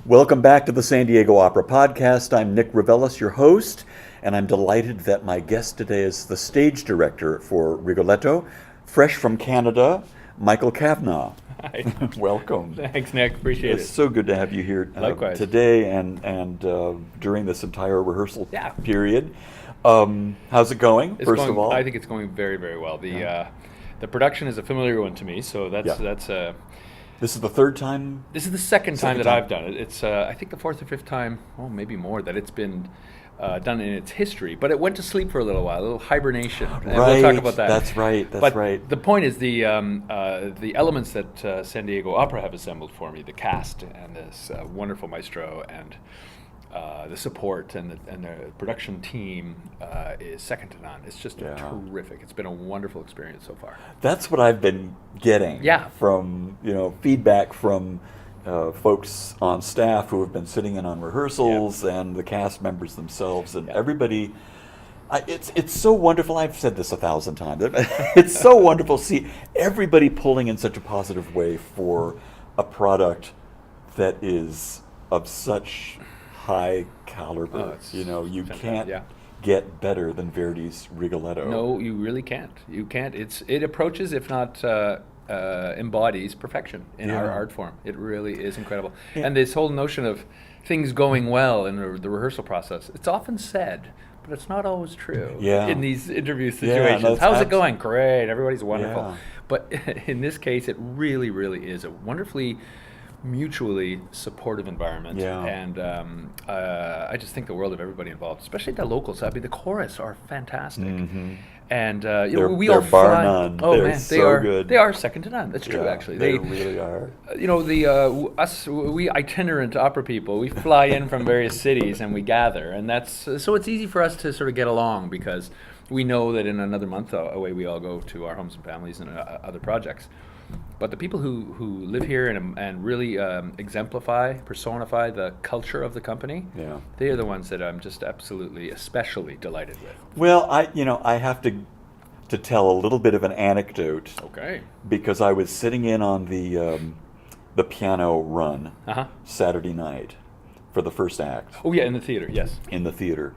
Welcome back to the San Diego Opera Podcast. I'm Nic Reveles, your host, and I'm delighted that my guest today is the stage director for Rigoletto, fresh from Canada, Michael Cavanagh. Hi. Welcome. Thanks, Nick. Appreciate It's it. so good to have you here Likewise. today and during this entire rehearsal Yeah. period. How's it going, It's first going, of all? I think it's going very, very well. The production is a familiar one to me, so that's This is the third time? this is the second time that time. I've done it. It's I think the fourth or fifth time, well, maybe more, that it's been done in its history. But it went to sleep for a little while, a little hibernation. And we'll talk about that. That's right. But the point is the elements that San Diego Opera have assembled for me, the cast and this wonderful maestro and the support and the production team is second to none. It's just terrific. It's been a wonderful experience so far. That's what I've been getting from feedback from folks on staff who have been sitting in on rehearsals and the cast members themselves and everybody. It's so wonderful. I've said this 1,000 times. It's so wonderful to see everybody pulling in such a positive way for a product that is of such high caliber. You fantastic. can't get better than Verdi's Rigoletto. No, you really can't. You can't. It approaches, if not embodies, perfection in our art form. It really is incredible. Yeah. And this whole notion of things going well in the rehearsal process, it's often said, but it's not always true in these interview situations. How's it going? Great. Everybody's wonderful. Yeah. But in this case, it really, really is a wonderfully mutually supportive environment, and I just think the world of everybody involved, especially the locals. I mean, the chorus are fantastic, and we all bar fly. none. Oh They're man, so good. They are second to none. That's true, actually. They really are. We itinerant opera people, we fly in from various cities and we gather, and that's so it's easy for us to sort of get along because we know that in another month away we all go to our homes and families and other projects. But the people who live here and really personify the culture of the company, they are the ones that I'm just absolutely, especially delighted with. Well, I have to tell a little bit of an anecdote. Okay. Because I was sitting in on the piano run Saturday night for the first act. Oh yeah, in the theater, yes. In the theater.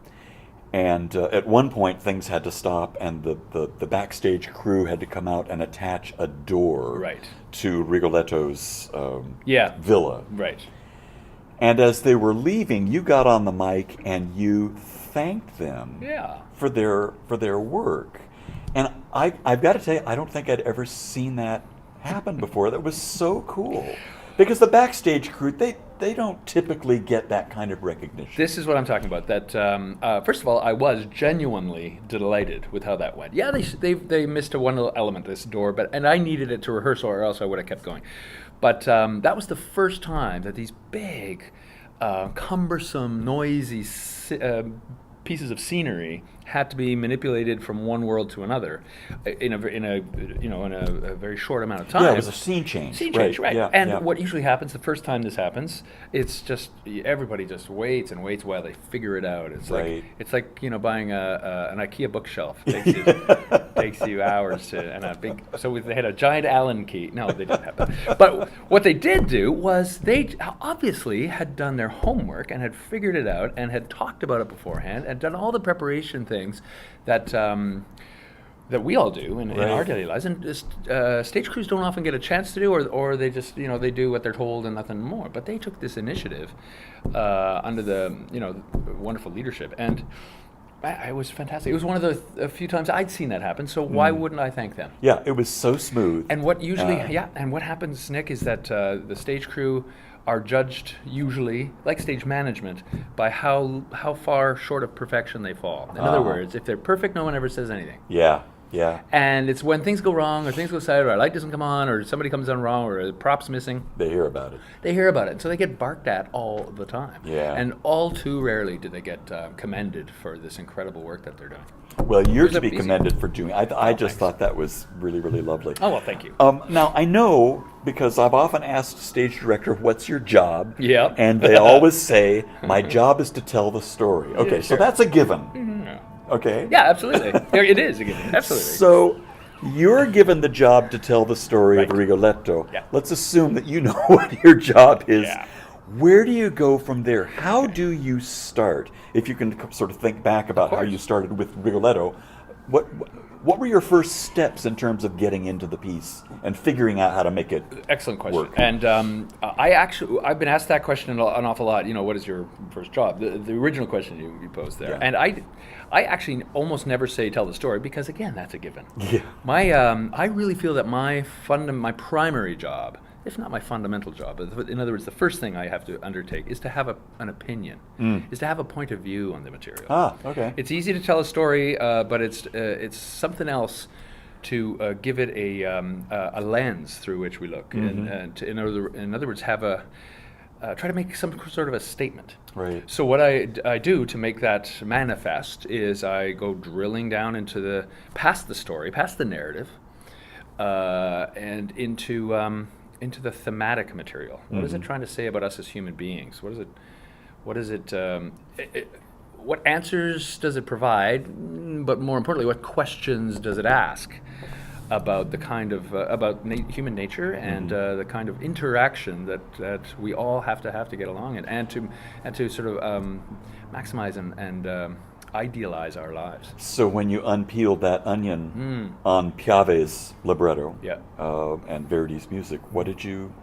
And at one point, things had to stop, and the backstage crew had to come out and attach a door to Rigoletto's villa. Right. And as they were leaving, you got on the mic and you thanked them for their work. And I've got to tell you, I don't think I'd ever seen that happen before. That was so cool. Because the backstage crew, they don't typically get that kind of recognition. This is what I'm talking about. That first of all, I was genuinely delighted with how that went. Yeah, they missed one little element, this door, and I needed it to rehearse, or else I would have kept going. But that was the first time that these big, cumbersome, noisy pieces of scenery had to be manipulated from one world to another in a very short amount of time. Yeah, it was a scene change. Right. And what usually happens the first time this happens, it's just everybody just waits and waits while they figure it out. It's like buying an IKEA bookshelf. It takes you hours so they had a giant Allen key. No, they didn't have that. But what they did do was they obviously had done their homework and had figured it out and had talked about it beforehand and done all the preparation things that we all do in our daily lives, and stage crews don't often get a chance to do, or they just they do what they're told and nothing more. But they took this initiative under the wonderful leadership, and it was fantastic. It was one of the few times I'd seen that happen. So why wouldn't I thank them? Yeah, it was so smooth. And what usually and what happens, Nick, is that the stage crew are judged usually, like stage management, by how far short of perfection they fall. In other words, if they're perfect, no one ever says anything. Yeah. And it's when things go wrong, or things go south, or a light doesn't come on, or somebody comes on wrong, or a prop's missing. They hear about it. And so they get barked at all the time. Yeah. And all too rarely do they get commended for this incredible work that they're doing. Well, you're to be commended for doing. I just thought that was really, really lovely. Oh well, thank you. Now I know because I've often asked stage director, "What's your job?" Yeah. And they always say, "My job is to tell the story." Okay, so that's a given. Mm-hmm. Okay. Yeah, absolutely. It is a given. Absolutely. So you're given the job to tell the story of Rigoletto. Yeah. Let's assume that you know what your job is. Yeah. Where do you go from there? How do you start? If you can sort of think back about how you started with Rigoletto, what were your first steps in terms of getting into the piece and figuring out how to make it Excellent question. work? And I've been asked that question an awful lot. What is your first job? The original question you posed there. Yeah. And I actually almost never say tell the story because, again, that's a given. Yeah. I really feel that my primary job, if not my fundamental job, in other words, the first thing I have to undertake is to have an opinion, is to have a point of view on the material. Ah, okay. It's easy to tell a story, but it's something else to give it a lens through which we look, and in other words, have try to make some sort of a statement. Right. So what I do to make that manifest is I go drilling down into past the story, past the narrative, and into the thematic material. What is it trying to say about us as human beings? What answers does it provide? But more importantly, what questions does it ask about the kind of human nature and the kind of interaction that we all have to get along in, and to sort of maximize and idealize our lives. So when you unpeeled that onion on Piavet's libretto and Verdi's music, what did you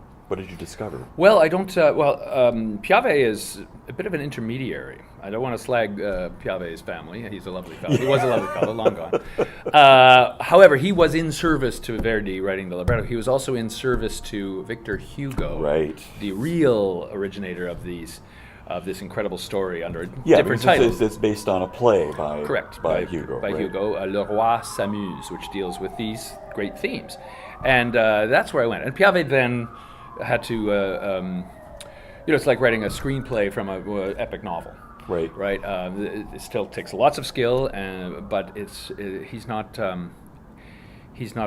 discover? Well, I don't. Piavet is a bit of an intermediary. I don't want to slag Piavet's family. He's a lovely fellow. He was a lovely fellow, long gone. However, he was in service to Verdi writing the libretto. He was also in service to Victor Hugo, right, the real originator of this incredible story under a different title. It's based on a play by Hugo. By Hugo, Le Roi s'amuse, which deals with these great themes. And that's where I went. And Piavet then had to, it's like writing a screenplay from an epic novel. Right. Right. It still takes lots of skill, but he's not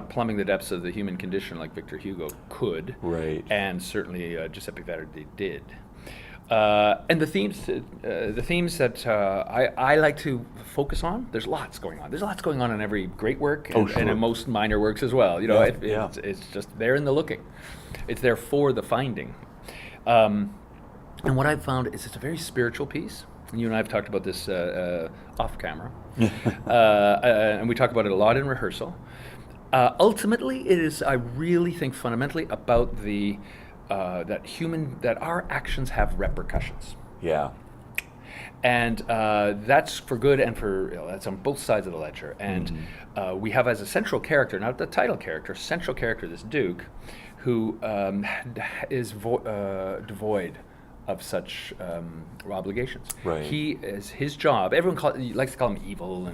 plumbing the depths of the human condition like Victor Hugo could. Right. And certainly Giuseppe Verdi did. And the themes that I like to focus on. There's lots going on. There's lots going on in every great work, and in most minor works as well. It's just there in the looking. It's there for the finding. And what I've found is it's a very spiritual piece. And you and I have talked about this off camera, and we talk about it a lot in rehearsal. Ultimately, it is, I really think, fundamentally about that our actions have repercussions. Yeah. And that's for good and that's on both sides of the ledger. And we have as a central character, not the title character, central character, this Duke, who is devoid of such obligations. Right. He is his job. Everyone likes to call him evil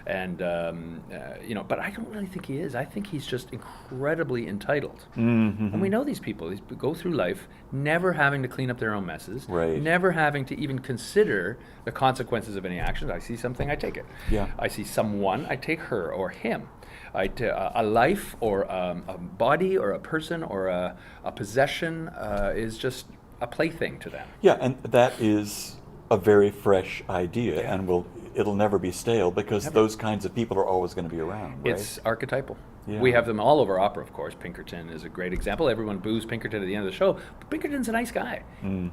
but I don't really think he is. I think he's just incredibly entitled. And we know these people. They go through life never having to clean up their own messes, never having to even consider the consequences of any actions. I see something, I take it. Yeah. I see someone, I take her or him. A life or a body or a person or a possession is just a plaything to them. Yeah, and that is a very fresh idea, and it'll never be stale because those kinds of people are always going to be around. Right? It's archetypal. Yeah. We have them all over opera, of course. Pinkerton is a great example. Everyone boos Pinkerton at the end of the show, but Pinkerton's a nice guy.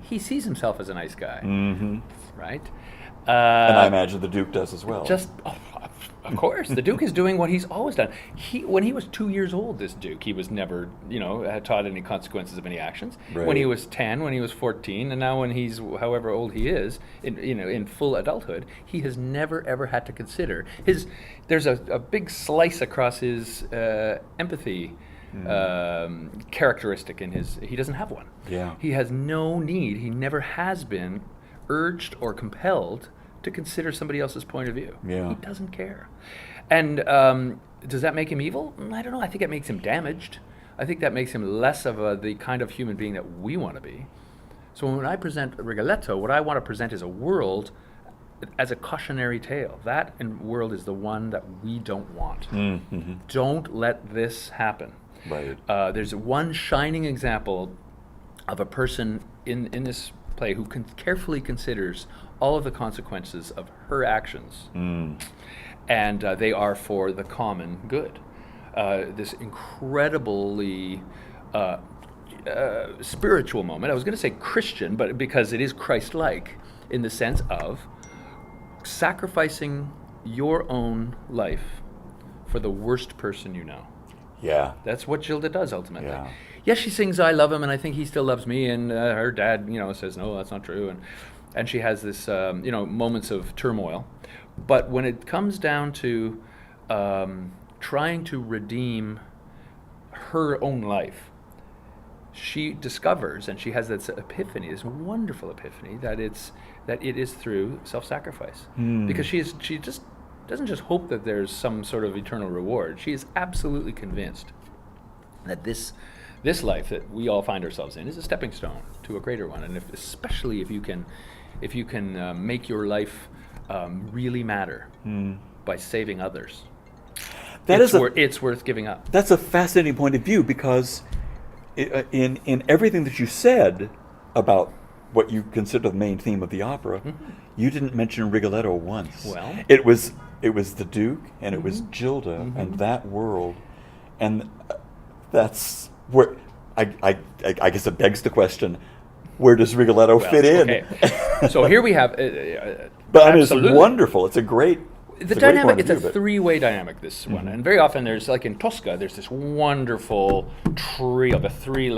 He sees himself as a nice guy, right? And I imagine the Duke does as well. Of course, the Duke is doing what he's always done. When he was 2 years old, this Duke, he was never, had taught any consequences of any actions. Right. When he was 10, when he was 14, and now when he's however old he is, in full adulthood, he has never ever had to consider there's a big slice across his empathy characteristic in he doesn't have one. Yeah. He has no need. He never has been urged or compelled to consider somebody else's point of view. Yeah. He doesn't care. And does that make him evil? I don't know. I think it makes him damaged. I think that makes him less of the kind of human being that we want to be. So when I present Rigoletto, what I want to present is a world as a cautionary tale. That world is the one that we don't want. Don't let this happen. Right. There's one shining example of a person in this play who carefully considers all of the consequences of her actions, and they are for the common good. This incredibly spiritual moment. I was going to say Christian, but because it is Christ-like in the sense of sacrificing your own life for the worst person you know. Yeah. That's what Gilda does ultimately. Yeah. Yes, she sings "I love him" and I think he still loves me, and her dad, says no, that's not true, and she has this, moments of turmoil. But when it comes down to trying to redeem her own life, she discovers, and she has this epiphany, this wonderful epiphany, that it is through self-sacrifice. Because she just doesn't just hope that there's some sort of eternal reward. She is absolutely convinced that this life that we all find ourselves in is a stepping stone to a greater one, and especially if you can make your life really matter by saving others, it's worth giving up. That's a fascinating point of view, because in everything that you said about what you consider the main theme of the opera, you didn't mention Rigoletto once. Well, it was the Duke, and it was Gilda, and that world, and that's where I guess it begs the question: where does Rigoletto fit in? Okay. So here we have. But I mean, it's wonderful. It's a great. The dynamic, it's a three-way dynamic, this one. And very often there's, like in Tosca, there's this wonderful trio, the three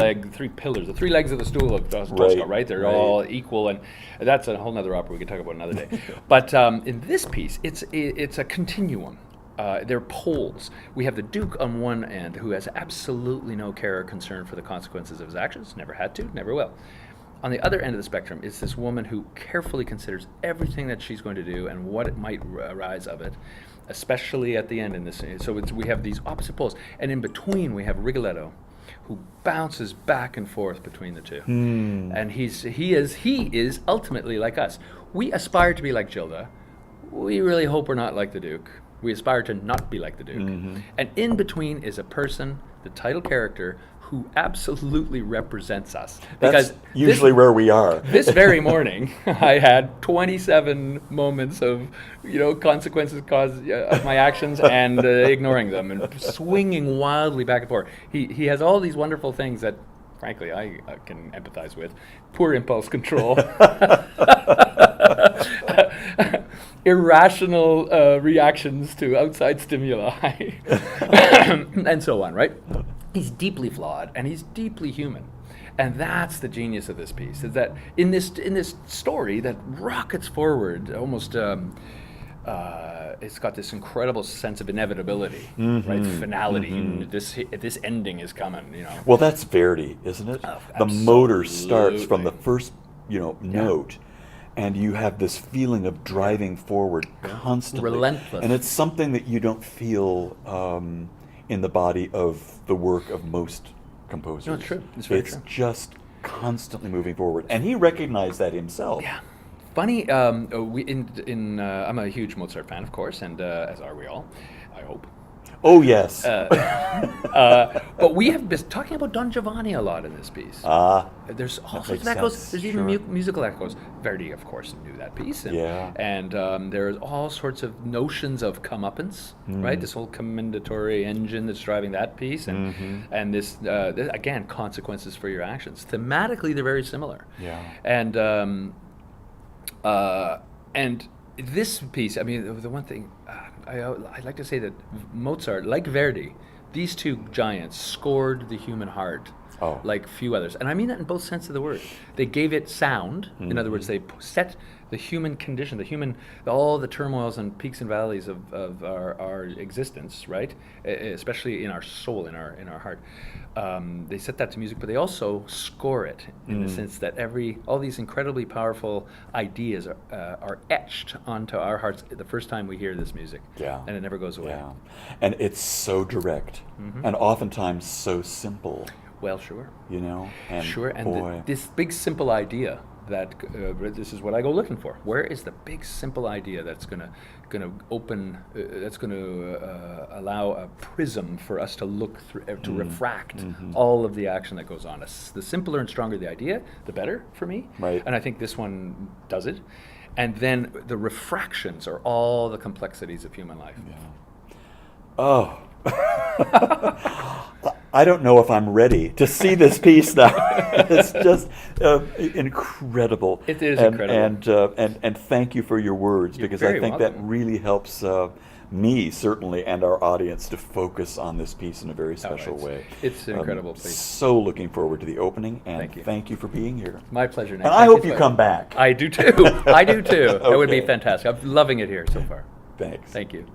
pillars, the three legs of the stool of Tosca, right? They're all equal, and that's a whole other opera we can talk about another day. But in this piece, it's a continuum. They're poles. We have the Duke on one end, who has absolutely no care or concern for the consequences of his actions, never had to, never will. On the other end of the spectrum is this woman who carefully considers everything that she's going to do and what it might arise of it, especially at the end in this. So we have these opposite poles. And in between we have Rigoletto, who bounces back and forth between the two. And he is ultimately like us. We aspire to be like Gilda. We really hope we're not like the Duke. We aspire to not be like the Duke. And in between is a person, the title character, who absolutely represents us. That's usually where we are. This very morning, I had 27 moments of, consequences of my actions and ignoring them and swinging wildly back and forth. He has all these wonderful things that, frankly, I can empathize with. Poor impulse control. Irrational reactions to outside stimuli. And so on, right? He's deeply flawed and he's deeply human, and that's the genius of this piece. Is that in this story that rockets forward, almost it's got this incredible sense of inevitability, right? Finality. This ending is coming. Well, that's Verdi, isn't it? The motor starts from the first note. And you have this feeling of driving forward constantly. Relentless. And it's something that you don't feel in the body of the work of most composers. No, it's true. It's very true. It's just constantly moving forward. And he recognized that himself. Yeah. Funny, I'm a huge Mozart fan, of course, and as are we all, I hope. Oh, yes. But we have been talking about Don Giovanni a lot in this piece. There's all sorts of echoes. There's even musical echoes. Verdi, of course, knew that piece. And there's all sorts of notions of comeuppance, right? This whole commendatory engine that's driving that piece. And this, again, consequences for your actions. Thematically, they're very similar. Yeah. And this piece, I mean, the one thing, I'd like to say that Mozart, like Verdi, these two giants scored the human heart like few others. And I mean that in both senses of the word. They gave it sound. In other words, they set the human condition, all the turmoils and peaks and valleys of our existence, right? Especially in our soul, in our heart. They set that to music, but they also score it in the sense that all these incredibly powerful ideas are etched onto our hearts the first time we hear this music. Yeah. And it never goes away. Yeah. And it's so direct and oftentimes so simple. Well, sure. And sure. And this big simple idea that this is what I go looking for. Where is the big simple idea that's going to open, that's going to allow a prism for us to look through, to refract all of the action that goes on. The simpler and stronger the idea, the better for me. Right. And I think this one does it. And then the refractions are all the complexities of human life. Yeah. Oh. I don't know if I'm ready to see this piece now. It's just incredible. It is incredible. And thank you for your words, because I think that really helps me, certainly, and our audience to focus on this piece in a very special way. It's an incredible piece. So looking forward to the opening, and thank you for being here. My pleasure, Nick. And I hope you come back. I do too. I do too. That would be fantastic. I'm loving it here so far. Thanks. Thank you.